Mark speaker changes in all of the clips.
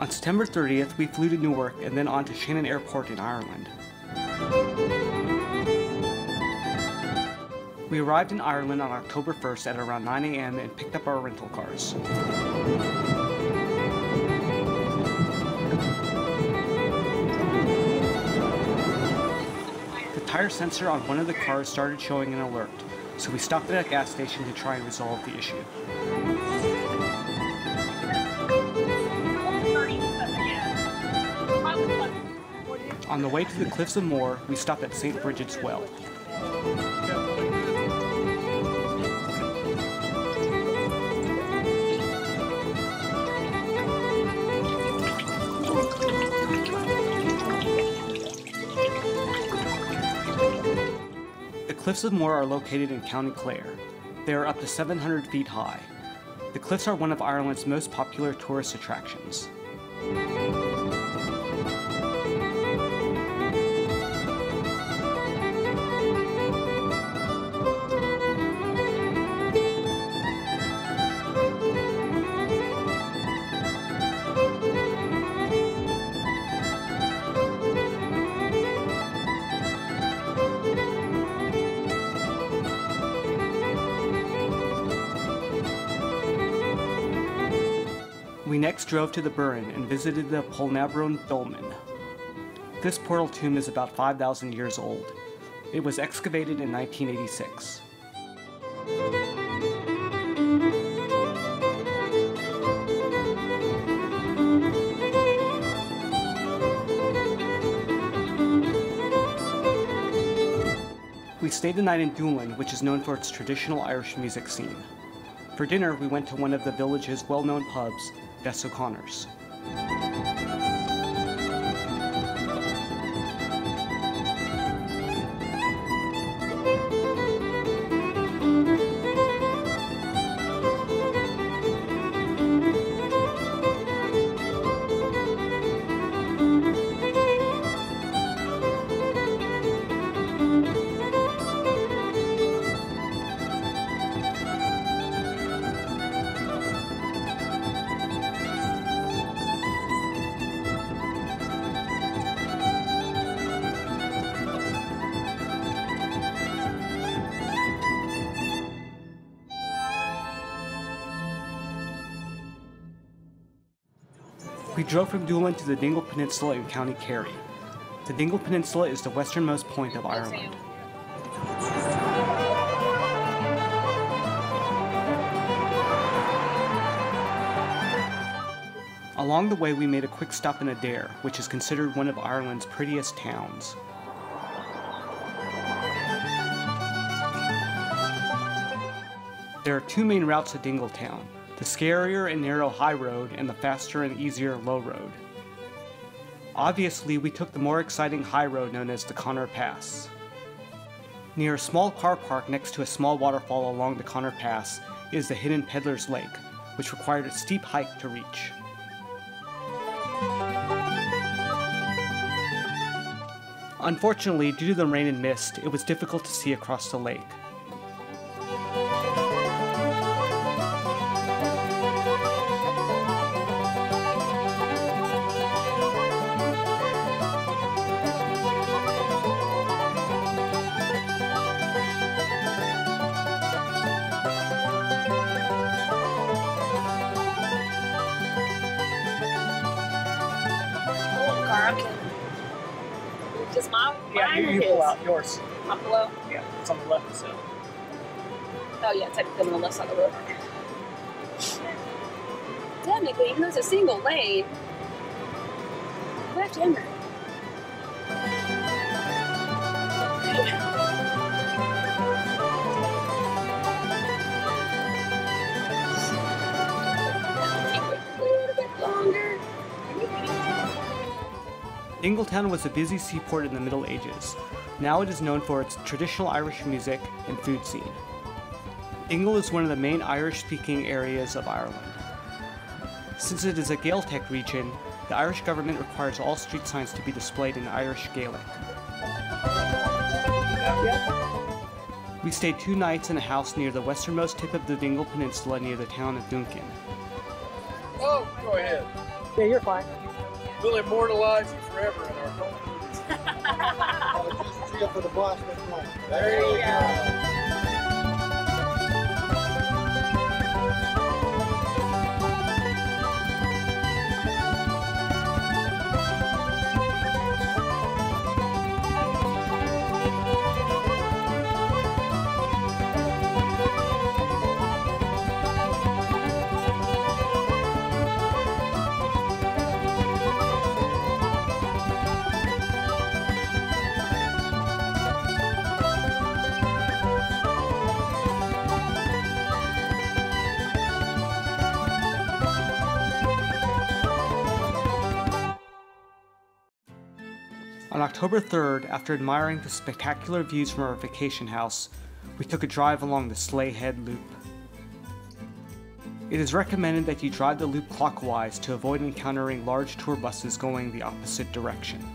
Speaker 1: On September 30th, we flew to Newark and then on to Shannon Airport in Ireland. We arrived in Ireland on October 1st at around 9 a.m. and picked up our rental cars. The tire sensor on one of the cars started showing an alert, so we stopped at a gas station to try and resolve the issue. On the way to the cliffs of Moher, we stopped at St. Bridget's Well. The cliffs of Moher are located in County Clare. They are up to 700 feet high. The cliffs are one of Ireland's most popular tourist attractions. We next drove to the Burren and visited the Polnabron dolmen. This portal tomb is about 5,000 years old. It was excavated in 1986. We stayed the night in Doune, which is known for its traditional Irish music scene. For dinner, we went to one of the village's well-known pubs, Des O'Connor's. We drove from Dublin to the Dingle Peninsula in County Kerry. The Dingle Peninsula is the westernmost point of Ireland. Along the way, we made a quick stop in Adare, which is considered one of Ireland's prettiest towns. There are two main routes to Dingletown: the scarier and narrow high road and the faster and easier low road. Obviously, we took the more exciting high road known as the Connor Pass. Near a small car park next to a small waterfall along the Connor Pass is the hidden Peddler's Lake, which required a steep hike to reach. Unfortunately, due to the rain and mist, it was difficult to see across the lake.
Speaker 2: Just mine?
Speaker 3: Yeah, you pull out yours.
Speaker 2: I pull out?
Speaker 3: Yeah, it's on the left, so.
Speaker 2: Oh yeah, technically on the left side of the road. Technically, even though it's a single lane, left and right.
Speaker 1: Dingletown was a busy seaport in the Middle Ages. Now it is known for its traditional Irish music and food scene. Dingle is one of the main Irish-speaking areas of Ireland. Since it is a Gaeltacht region, the Irish government requires all street signs to be displayed in Irish Gaelic. We stayed 2 nights in a house near the westernmost tip of the Dingle Peninsula near the town of Doune.
Speaker 4: Oh, go ahead.
Speaker 3: Yeah, you're fine. We'll immortalize you forever in our home.
Speaker 4: Just cheer for the boss.
Speaker 3: There you go.
Speaker 1: On October 3rd, after admiring the spectacular views from our vacation house, we took a drive along the Sleigh Head Loop. It is recommended that you drive the loop clockwise to avoid encountering large tour buses going the opposite direction.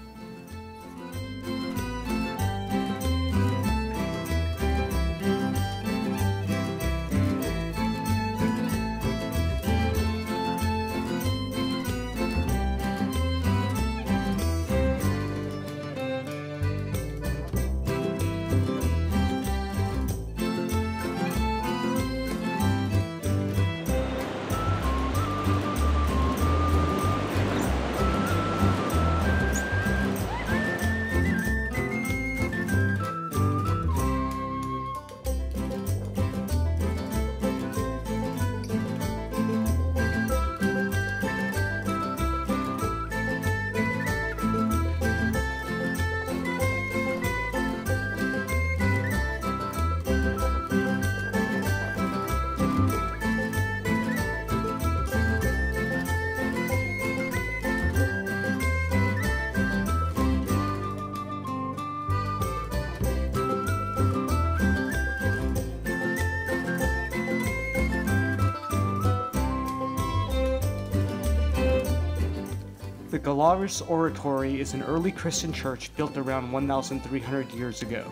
Speaker 1: The Galaris Oratory is an early Christian church built around 1,300 years ago.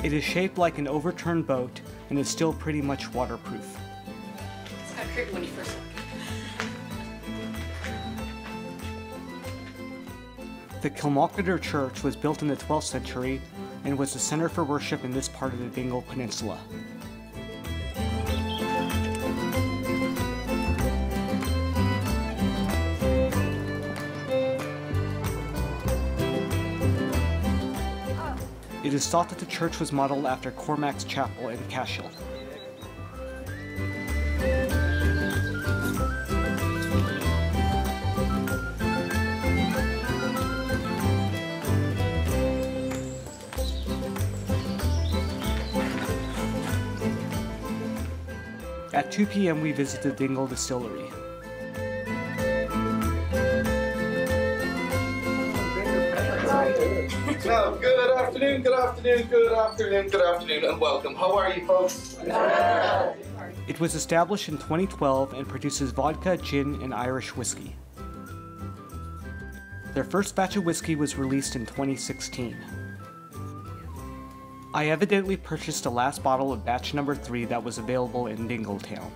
Speaker 1: It is shaped like an overturned boat and is still pretty much waterproof.
Speaker 2: It's kind of creepy when you first look.
Speaker 1: The Kilmalcadar Church was built in the 12th century and was the center for worship in this part of the Dingle Peninsula. It is thought that the church was modeled after Cormac's Chapel in Cashel. At 2 p.m. we visited Dingle Distillery.
Speaker 5: So, good afternoon, and welcome. How are you, folks?
Speaker 1: It was established in 2012 and produces vodka, gin, and Irish whiskey. Their first batch of whiskey was released in 2016. I evidently purchased the last bottle of batch number 3 that was available in Dingletown.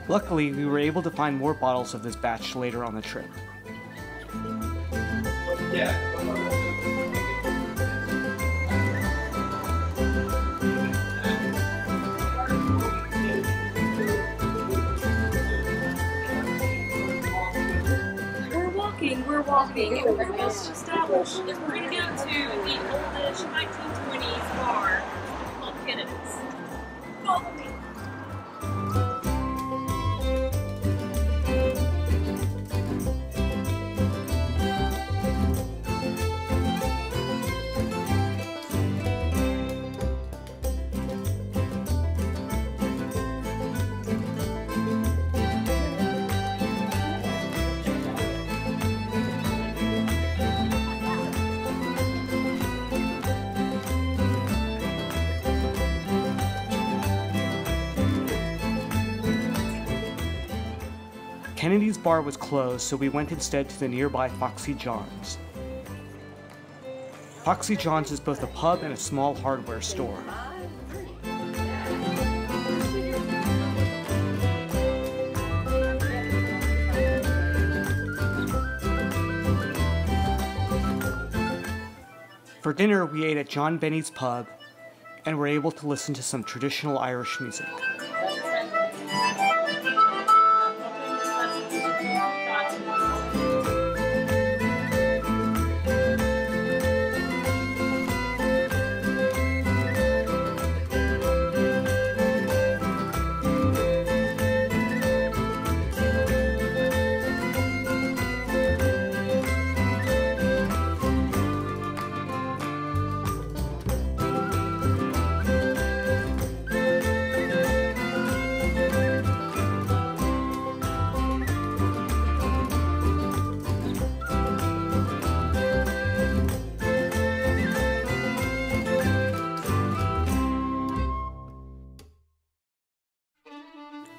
Speaker 1: Luckily, we were able to find more bottles of this batch later on the trip.
Speaker 5: Yeah.
Speaker 2: We're walking, and we're almost established. We're going to go to the oldish 1920s bar called Kennedy's. Follow me.
Speaker 1: Kennedy's bar was closed, so we went instead to the nearby Foxy John's. Foxy John's is both a pub and a small hardware store. For dinner, we ate at John Benny's pub and were able to listen to some traditional Irish music.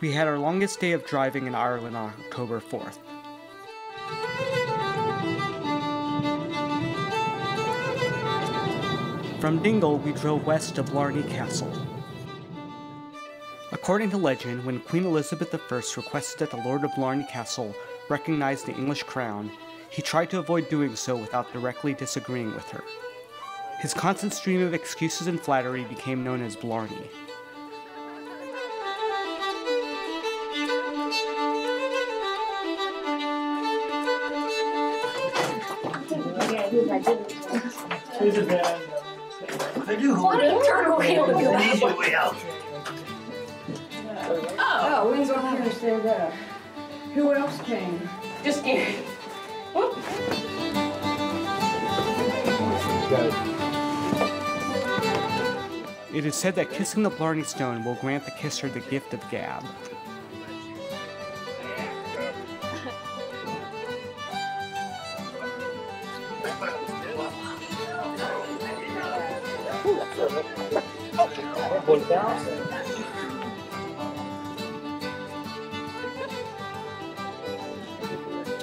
Speaker 1: We had our longest day of driving in Ireland on October 4th. From Dingle, we drove west to Blarney Castle. According to legend, when Queen Elizabeth I requested that the Lord of Blarney Castle recognize the English crown, he tried to avoid doing so without directly disagreeing with her. His constant stream of excuses and flattery became known as Blarney.
Speaker 4: Why don't you turn away and go?
Speaker 6: Oh, when's what happened to that? Who else came?
Speaker 4: Just Gary.
Speaker 1: It is said that kissing the Blarney Stone will grant the kisser the gift of gab.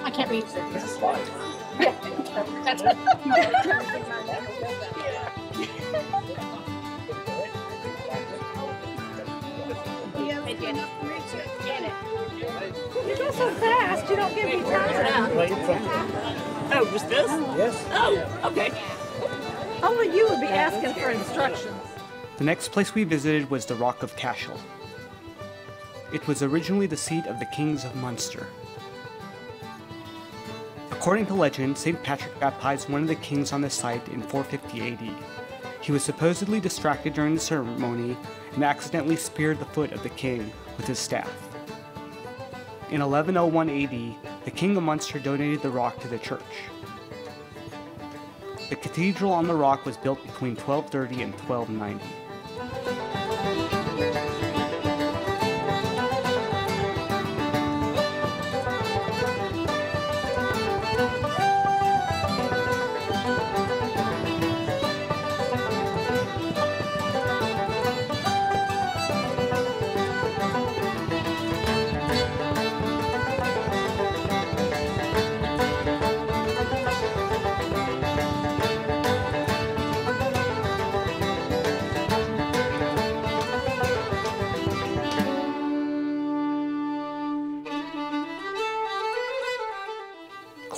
Speaker 4: I can't reach it. This is fine. That's
Speaker 7: You go so fast, you don't give me time.
Speaker 4: Oh, just this?
Speaker 3: Yes.
Speaker 4: Oh, okay.
Speaker 7: Only you would be asking for instructions.
Speaker 1: The next place we visited was the Rock of Cashel. It was originally the seat of the kings of Munster. According to legend, St. Patrick baptized one of the kings on the site in 450 AD. He was supposedly distracted during the ceremony and accidentally speared the foot of the king with his staff. In 1101 AD, the king of Munster donated the rock to the church. The cathedral on the rock was built between 1230 and 1290.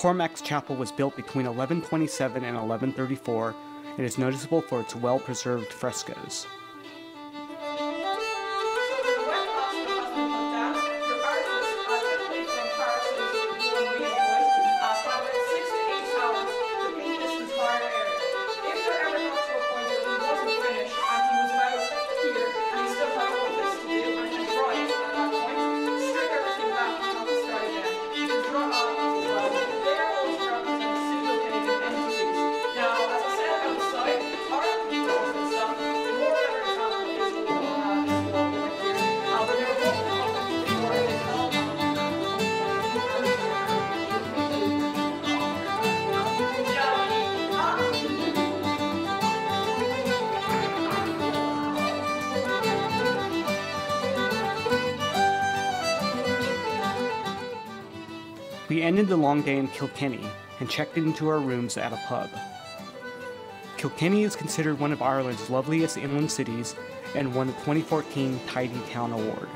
Speaker 1: Cormac's Chapel was built between 1127 and 1134 and is noticeable for its well-preserved frescoes. We ended the long day in Kilkenny and checked into our rooms at a pub. Kilkenny is considered one of Ireland's loveliest inland cities and won the 2014 Tidy Town Award.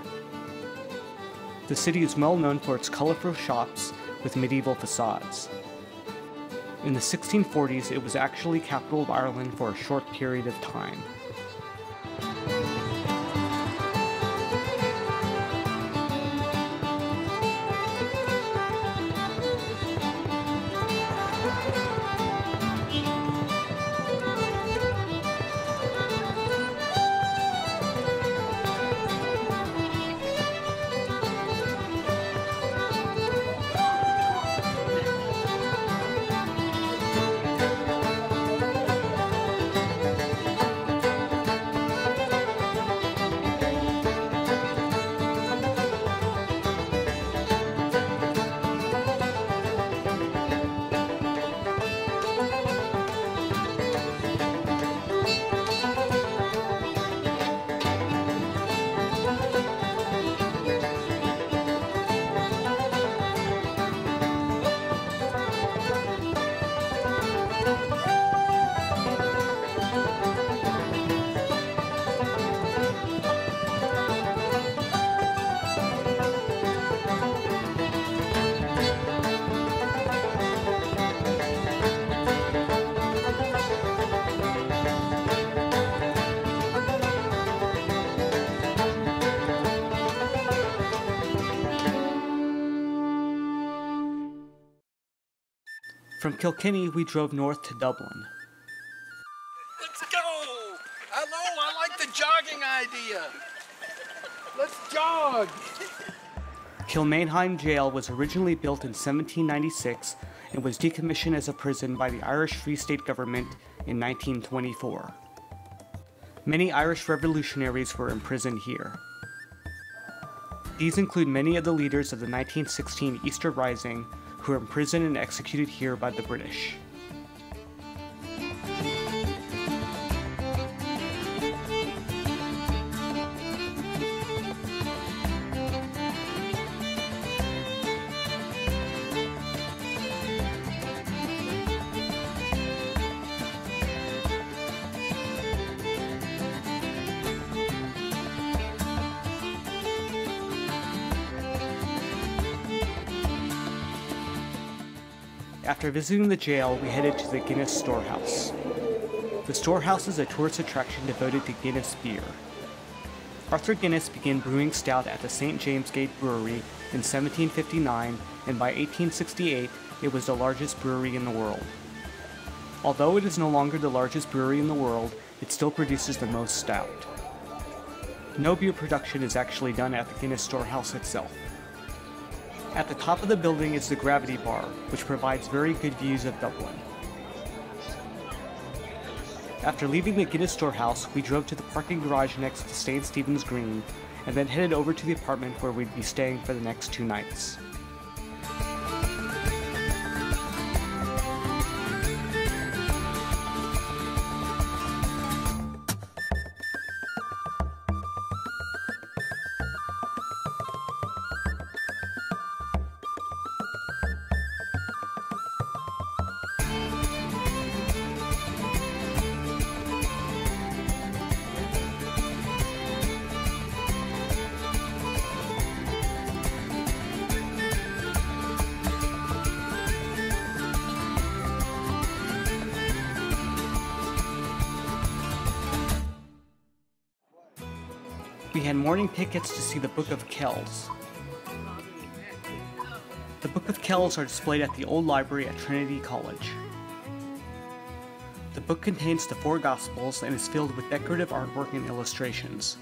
Speaker 1: The city is well known for its colorful shops with medieval facades. In the 1640s, it was actually capital of Ireland for a short period of time. From Kilkenny, we drove north to Dublin.
Speaker 3: Let's go! Hello, I like the jogging idea. Let's jog!
Speaker 1: Kilmainham Jail was originally built in 1796 and was decommissioned as a prison by the Irish Free State government in 1924. Many Irish revolutionaries were imprisoned here. These include many of the leaders of the 1916 Easter Rising, who were imprisoned and executed here by the British. After visiting the jail, we headed to the Guinness Storehouse. The storehouse is a tourist attraction devoted to Guinness beer. Arthur Guinness began brewing stout at the St. James Gate Brewery in 1759, and by 1868, it was the largest brewery in the world. Although it is no longer the largest brewery in the world, it still produces the most stout. No beer production is actually done at the Guinness Storehouse itself. At the top of the building is the Gravity Bar, which provides very good views of Dublin. After leaving the Guinness Storehouse, we drove to the parking garage next to St. Stephen's Green, and then headed over to the apartment where we'd be staying for the next 2 nights. We had morning tickets to see the Book of Kells. The Book of Kells are displayed at the old library at Trinity College. The book contains the 4 Gospels and is filled with decorative artwork and illustrations.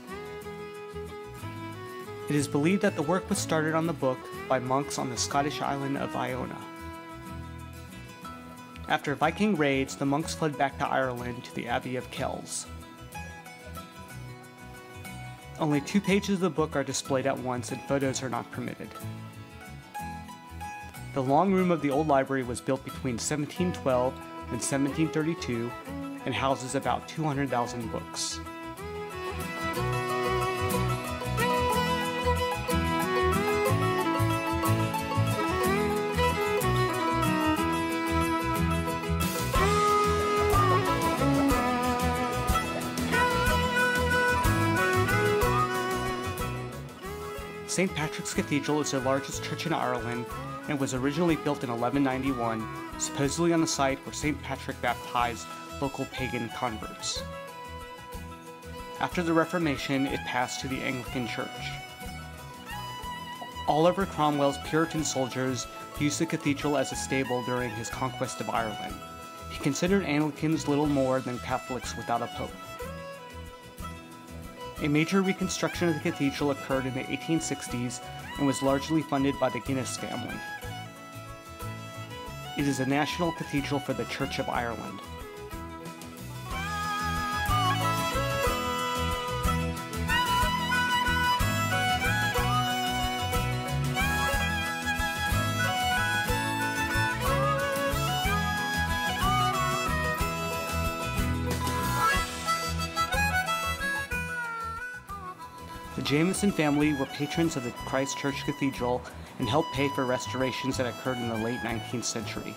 Speaker 1: It is believed that the work was started on the book by monks on the Scottish island of Iona. After Viking raids, the monks fled back to Ireland to the Abbey of Kells. Only 2 pages of the book are displayed at once and photos are not permitted. The long room of the old library was built between 1712 and 1732 and houses about 200,000 books. St. Patrick's Cathedral is the largest church in Ireland and was originally built in 1191, supposedly on the site where St. Patrick baptized local pagan converts. After the Reformation, it passed to the Anglican Church. Oliver Cromwell's Puritan soldiers used the cathedral as a stable during his conquest of Ireland. He considered Anglicans little more than Catholics without a pope. A major reconstruction of the cathedral occurred in the 1860s and was largely funded by the Guinness family. It is a national cathedral for the Church of Ireland. The Jameson family were patrons of the Christ Church Cathedral and helped pay for restorations that occurred in the late 19th century.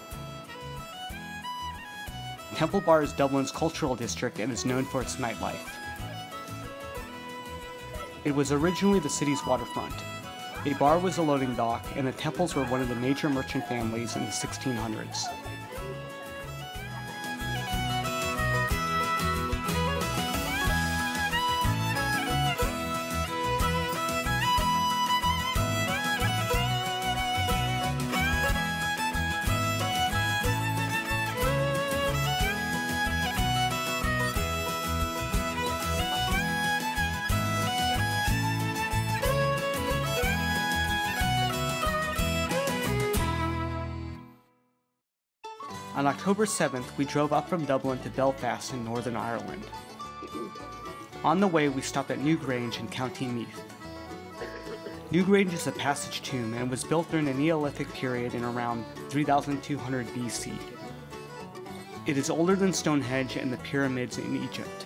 Speaker 1: Temple Bar is Dublin's cultural district and is known for its nightlife. It was originally the city's waterfront. A bar was a loading dock, and the Temples were one of the major merchant families in the 1600s. On October 7th, we drove up from Dublin to Belfast in Northern Ireland. On the way, we stopped at Newgrange in County Meath. Newgrange is a passage tomb and was built during the Neolithic period in around 3200 BC. It is older than Stonehenge and the pyramids in Egypt.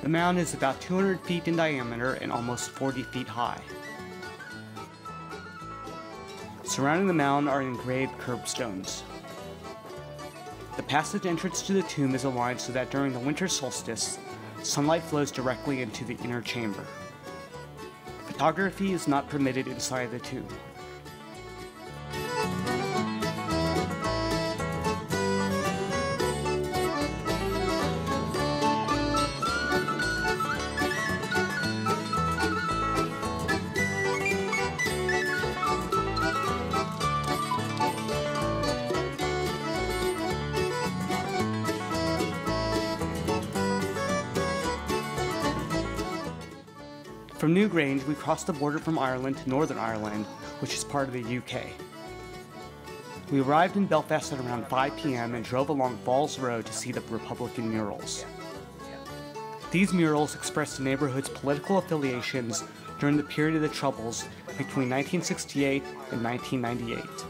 Speaker 1: The mound is about 200 feet in diameter and almost 40 feet high. Surrounding the mound are engraved curbstones. The passage entrance to the tomb is aligned so that during the winter solstice, sunlight flows directly into the inner chamber. Photography is not permitted inside the tomb. From Newgrange, we crossed the border from Ireland to Northern Ireland, which is part of the UK. We arrived in Belfast at around 5 p.m. and drove along Falls Road to see the Republican murals. These murals express the neighborhood's political affiliations during the period of the Troubles between 1968 and 1998.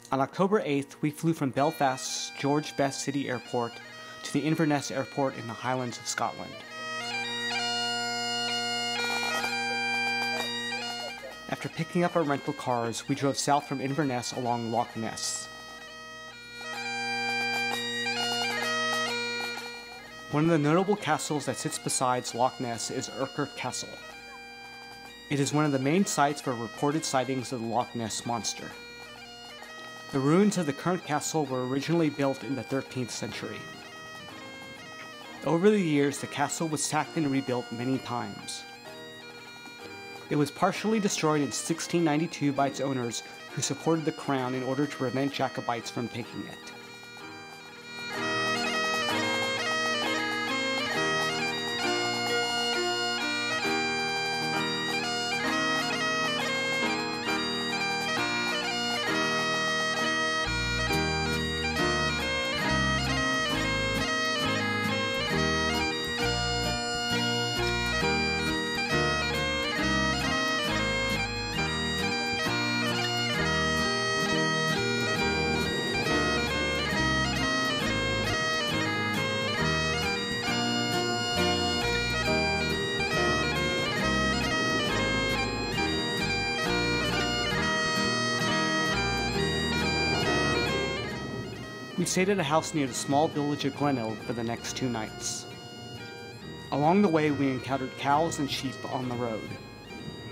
Speaker 1: On October 8th, we flew from Belfast's George Best City Airport to the Inverness Airport in the Highlands of Scotland. After picking up our rental cars, we drove south from Inverness along Loch Ness. One of the notable castles that sits beside Loch Ness is Urquhart Castle. It is one of the main sites for reported sightings of the Loch Ness Monster. The ruins of the current castle were originally built in the 13th century. Over the years, the castle was sacked and rebuilt many times. It was partially destroyed in 1692 by its owners, who supported the crown in order to prevent Jacobites from taking it. We stayed at a house near the small village of Glenelg for the next 2 nights. Along the way, we encountered cows and sheep on the road.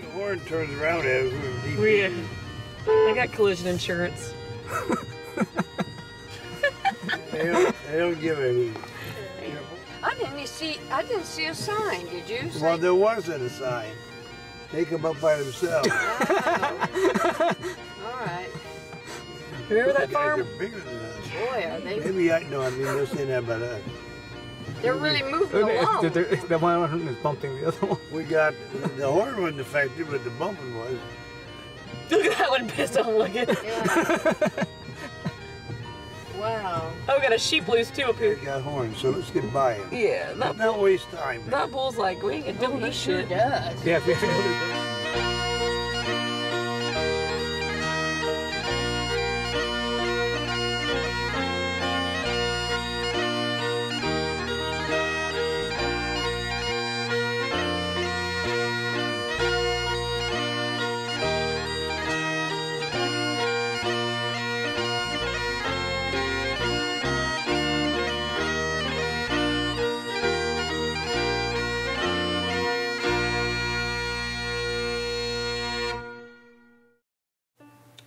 Speaker 8: The horn turns around at us.
Speaker 9: Weird. I got collision insurance.
Speaker 8: They don't give any.
Speaker 10: I didn't see a sign, did you?
Speaker 8: Well, there wasn't a sign. They come up by themselves.
Speaker 10: All right.
Speaker 9: Remember that
Speaker 8: Those guys
Speaker 9: farm?
Speaker 8: are bigger than us.
Speaker 10: Boy, are they?
Speaker 8: Maybe I mean they're saying that about us.
Speaker 10: They're really moving along.
Speaker 1: The one is bumping the other one.
Speaker 8: We got the horn wasn't affected, but the bumping was.
Speaker 9: Look at that one pissed off looking.
Speaker 10: Yeah. Wow.
Speaker 9: Oh, we got a sheep loose too up
Speaker 8: They
Speaker 9: here.
Speaker 8: got horns, so let's get by him.
Speaker 9: Yeah,
Speaker 8: Let's not waste time.
Speaker 9: that bull's like, we ain't doing this
Speaker 10: Sure
Speaker 9: shit.
Speaker 10: does.
Speaker 1: Yeah.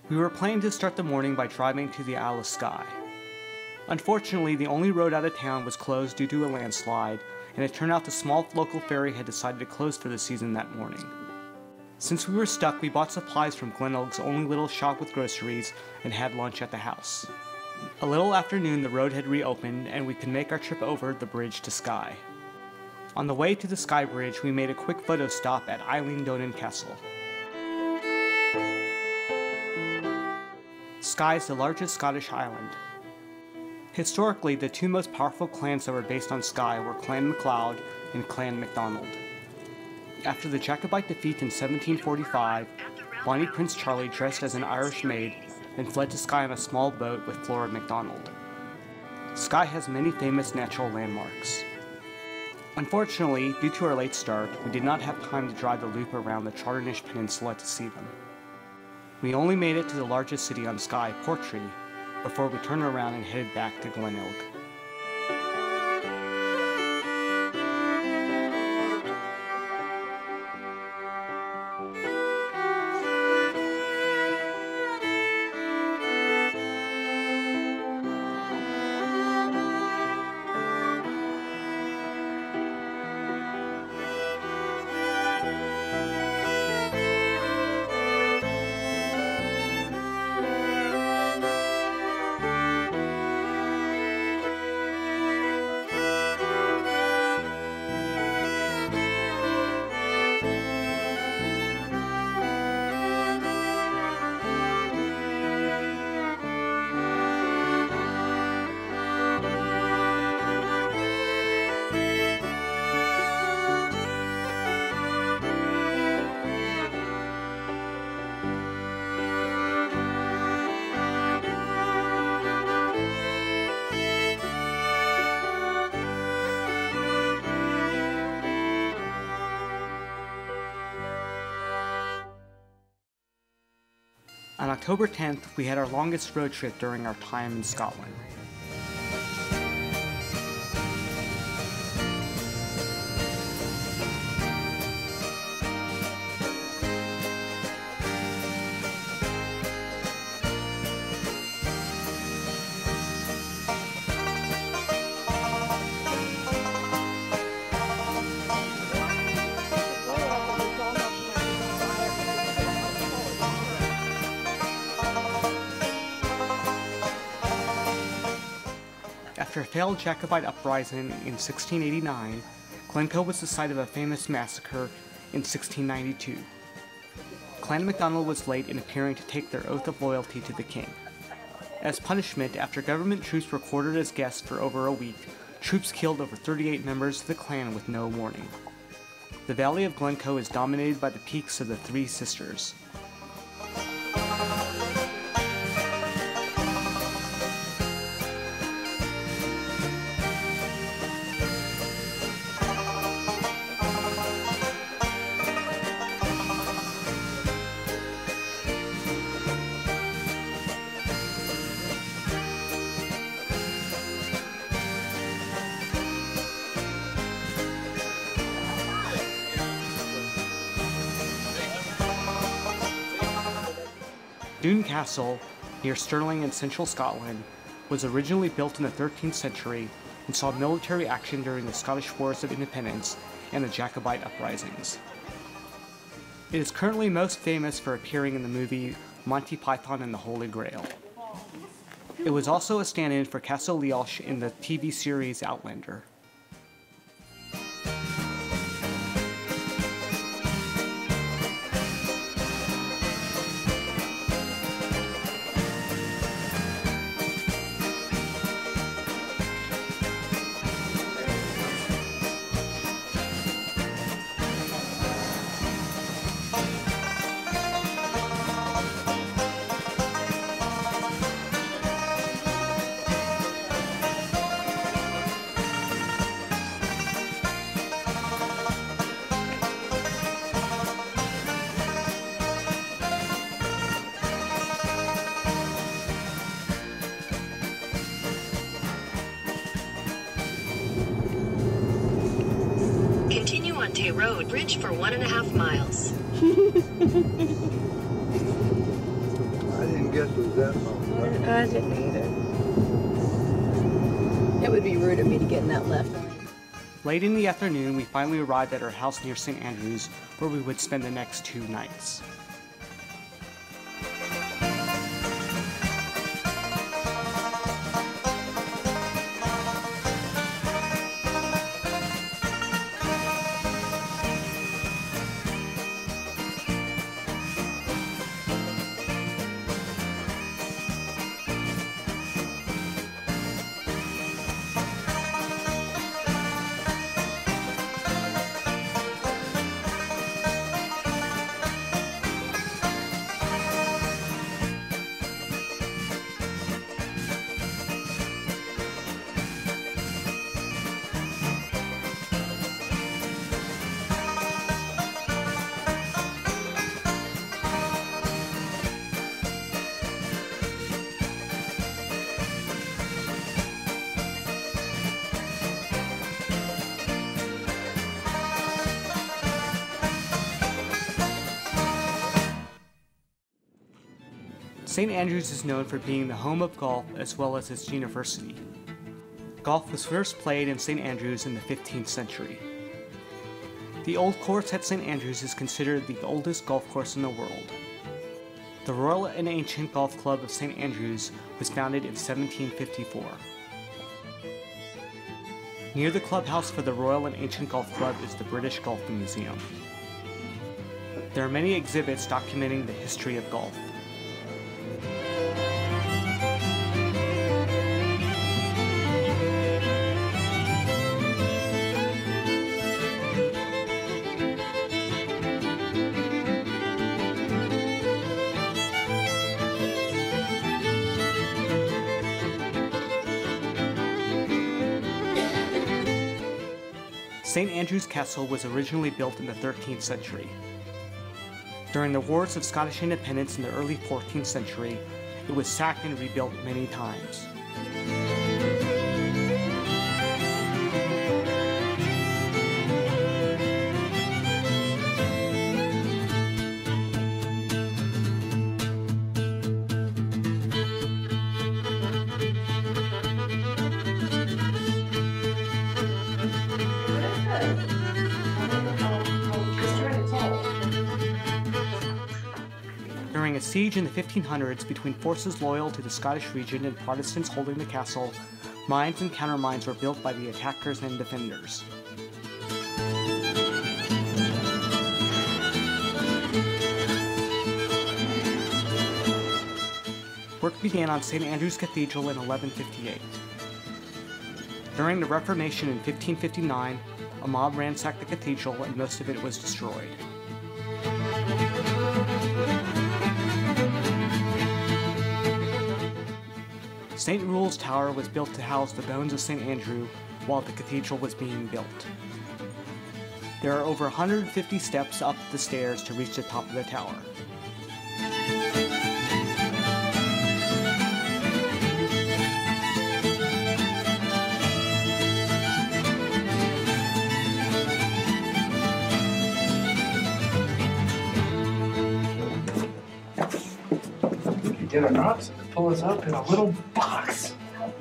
Speaker 1: We were planning to start the morning by driving to the Isle of Skye. Unfortunately, the only road out of town was closed due to a landslide, and it turned out the small local ferry had decided to close for the season that morning. Since we were stuck, we bought supplies from Glenelg's only little shop with groceries and had lunch at the house. A little after noon, the road had reopened, and we could make our trip over the bridge to Skye. On the way to the Skye Bridge, we made a quick photo stop at Doune Castle. Skye is the largest Scottish island. Historically, the 2 most powerful clans that were based on Skye were Clan MacLeod and Clan MacDonald. After the Jacobite defeat in 1745, Bonnie Prince Charlie dressed as an Irish maid and fled to Skye on a small boat with Flora MacDonald. Skye has many famous natural landmarks. Unfortunately, due to our late start, we did not have time to drive the loop around the Charternish Peninsula to see them. We only made it to the largest city on Skye, Portree, before we turned around and headed back to Glenelg. On October 10th, we had our longest road trip during our time in Scotland. After a failed Jacobite uprising in 1689, Glencoe was the site of a famous massacre in 1692. Clan MacDonald was late in appearing to take their oath of loyalty to the king. As punishment, after government troops were quartered as guests for over a week, troops killed over 38 members of the clan with no warning. The valley of Glencoe is dominated by the peaks of the Three Sisters. Doune Castle, near Stirling in central Scotland, was originally built in the 13th century and saw military action during the Scottish Wars of Independence and the Jacobite uprisings. It is currently most famous for appearing in the movie Monty Python and the Holy Grail. It was also a stand-in for Castle Leoch in the TV series Outlander.
Speaker 11: Road bridge for 1.5 miles.
Speaker 8: I didn't guess it was that long.
Speaker 4: I didn't either. It would be rude of me to get in that left lane.
Speaker 1: Late in the afternoon, we finally arrived at our house near St. Andrews, where we would spend the next 2 nights. St. Andrews is known for being the home of golf as well as its university. Golf was first played in St. Andrews in the 15th century. The Old Course at St. Andrews is considered the oldest golf course in the world. The Royal and Ancient Golf Club of St. Andrews was founded in 1754. Near the clubhouse for the Royal and Ancient Golf Club is the British Golf Museum. There are many exhibits documenting the history of golf. St. Andrews Castle was originally built in the 13th century. During the Wars of Scottish Independence in the early 14th century, it was sacked and rebuilt many times. During a siege in the 1500s between forces loyal to the Scottish region and Protestants holding the castle, mines and countermines were built by the attackers and defenders. Work began on St. Andrew's Cathedral in 1158. During the Reformation in 1559, a mob ransacked the cathedral and most of it was destroyed. St. Rule's Tower was built to house the bones of St. Andrew while the cathedral was being built. There are over 150 steps up the stairs to reach the top of the tower.
Speaker 3: get an oxen to pull us up in a little box.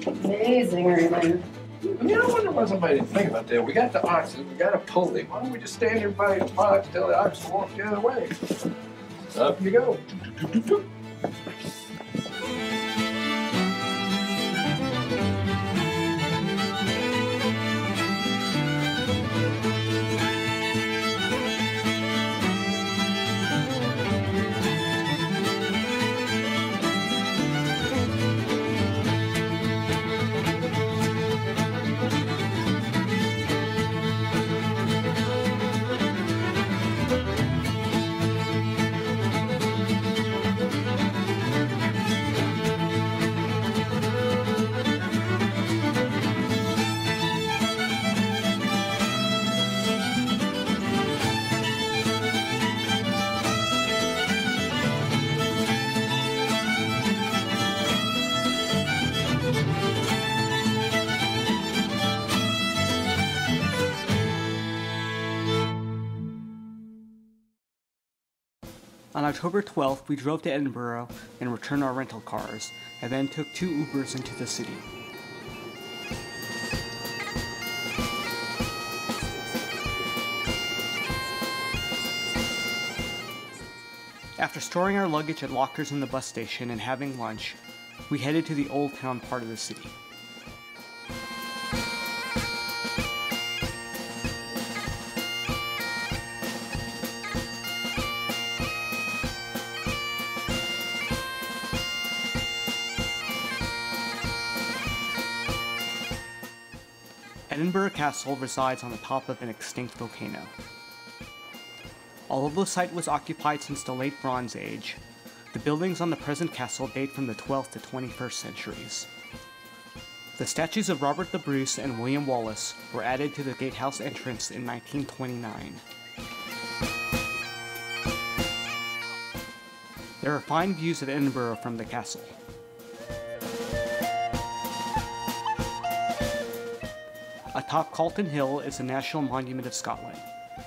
Speaker 6: Amazing, Raymond.
Speaker 3: I wonder why somebody didn't think about that. We got the oxen, we got a pulley. Why don't we just stand here by the box until the oxen walk the other way? Up you go.
Speaker 1: On October 12th, we drove to Edinburgh and returned our rental cars, and then took 2 Ubers into the city. After storing our luggage at lockers in the bus station and having lunch, we headed to the Old Town part of the city. Edinburgh Castle resides on the top of an extinct volcano. Although the site was occupied since the late Bronze Age, the buildings on the present castle date from the 12th to 21st centuries. The statues of Robert the Bruce and William Wallace were added to the gatehouse entrance in 1929. There are fine views of Edinburgh from the castle. Atop Calton Hill is the National Monument of Scotland.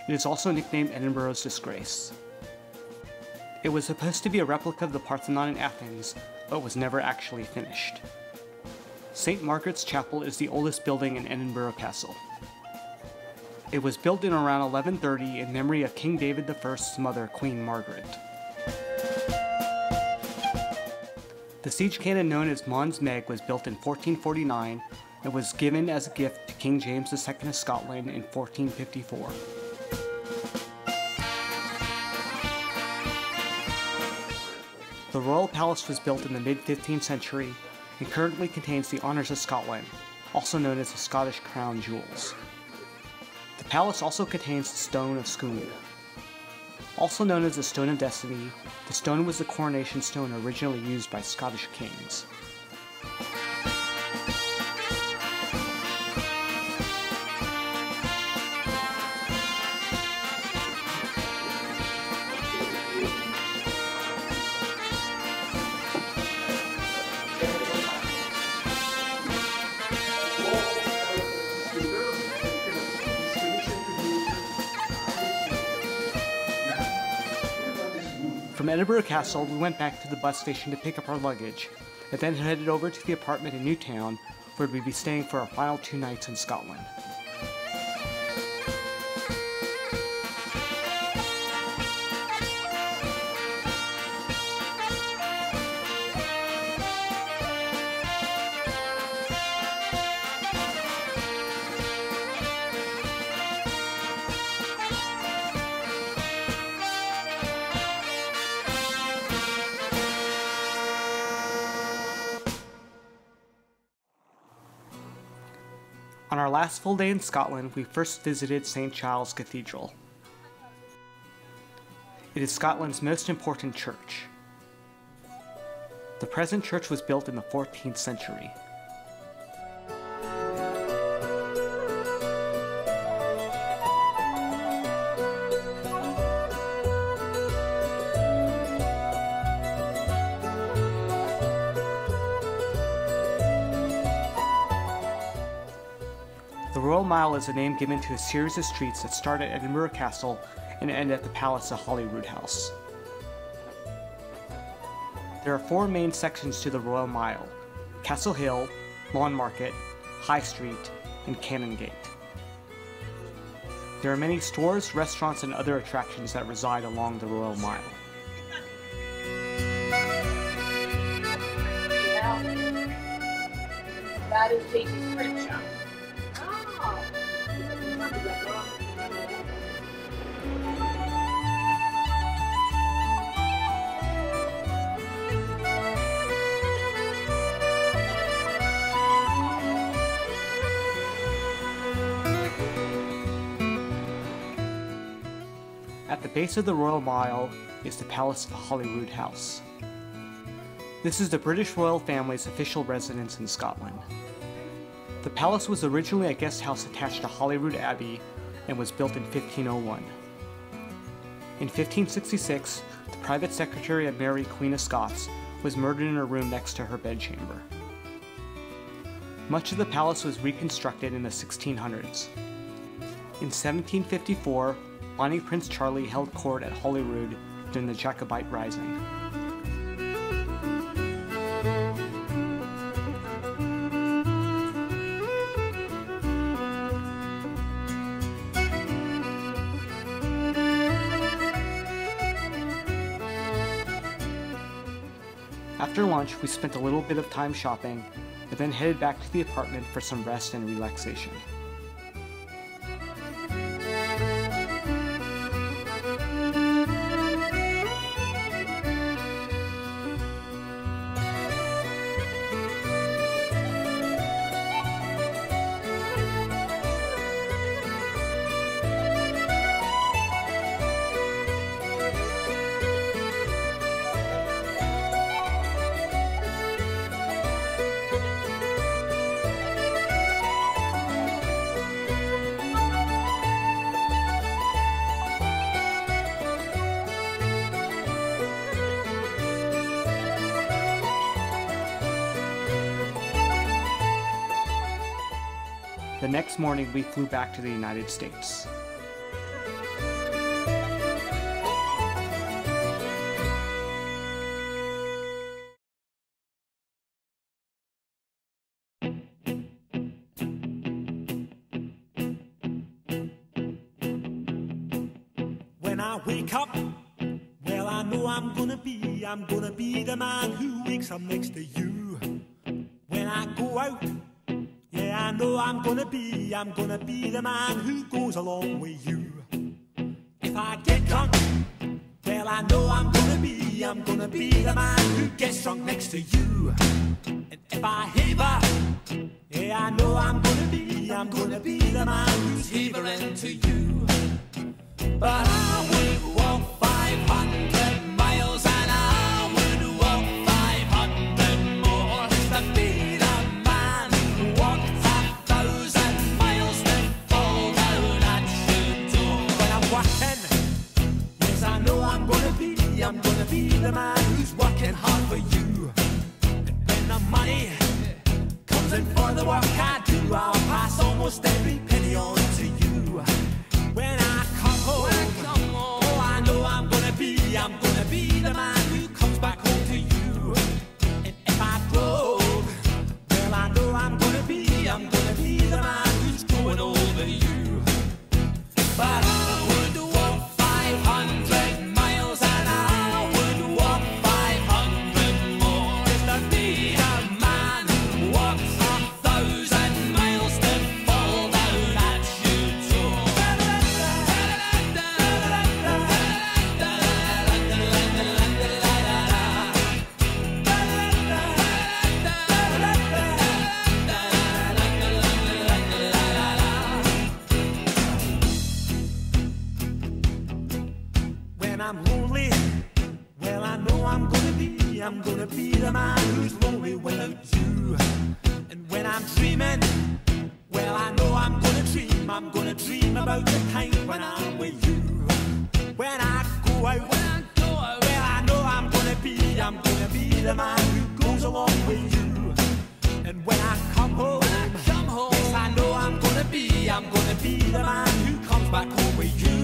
Speaker 1: It is also nicknamed Edinburgh's Disgrace. It was supposed to be a replica of the Parthenon in Athens, but was never actually finished. St. Margaret's Chapel is the oldest building in Edinburgh Castle. It was built in around 1130 in memory of King David I's mother, Queen Margaret. The siege cannon known as Mons Meg was built in 1449 and was given as a gift to King James II of Scotland in 1454. The Royal Palace was built in the mid-15th century and currently contains the Honours of Scotland, also known as the Scottish Crown Jewels. The palace also contains the Stone of Scone. Also known as the Stone of Destiny, the stone was the coronation stone originally used by Scottish kings. From Edinburgh Castle, we went back to the bus station to pick up our luggage, and then headed over to the apartment in Newtown, where we'd be staying for our final 2 nights in Scotland. On our last full day in Scotland, we first visited St. Giles Cathedral. It is Scotland's most important church. The present church was built in the 14th century. The Royal Mile is a name given to a series of streets that start at Edinburgh Castle and end at the Palace of Holyrood House. There are 4 main sections to the Royal Mile: Castle Hill, Lawn Market, High Street, and Canongate. There are many stores, restaurants, and other attractions that reside along the Royal Mile.
Speaker 2: That is Jason's print shop. Oh.
Speaker 1: At the base of the Royal Mile is the Palace of Holyrood House. This is the British royal family's official residence in Scotland. The palace was originally a guest house attached to Holyrood Abbey and was built in 1501. In 1566, the private secretary of Mary, Queen of Scots, was murdered in a room next to her bedchamber. Much of the palace was reconstructed in the 1600s. In 1754, Bonnie Prince Charlie held court at Holyrood during the Jacobite Rising. After lunch, we spent a little bit of time shopping, and then headed back to the apartment for some rest and relaxation. The next morning, we flew back to the United States.
Speaker 12: When I wake up, well, I know I'm gonna be the man who wakes up next to you. When I go out, yeah, I know I'm gonna be the man who goes along with you. If I get drunk, well, I know I'm gonna be the man who gets drunk next to you. And if I haver, yeah, I know I'm gonna be the man who's havering to you. But I would walk 500 miles and I would walk 500 more to be the man who walked 1,000 miles to fall down at your door. When I'm working, yes, I know I'm gonna be the man who's working hard for you. And when the money comes in for the work I do, I'll pass almost every penny on to you. When I come home, oh, I know I'm gonna be the man who comes back home to you. And if I drove, well, I know I'm gonna be the man who's going over you. But I would walk 500 miles and I would walk 500 more just to be the man who walks 1,000 miles to fall down at your door. When I'm lonely, well, I know I'm gonna be the man who's lonely without you. And when I'm dreaming, well, I know I'm gonna dream about the time when I'm with you. When I go out, well, I know I'm gonna be the man who goes along with you. And when I come home, yes, I know I'm gonna be the man who comes back home with you.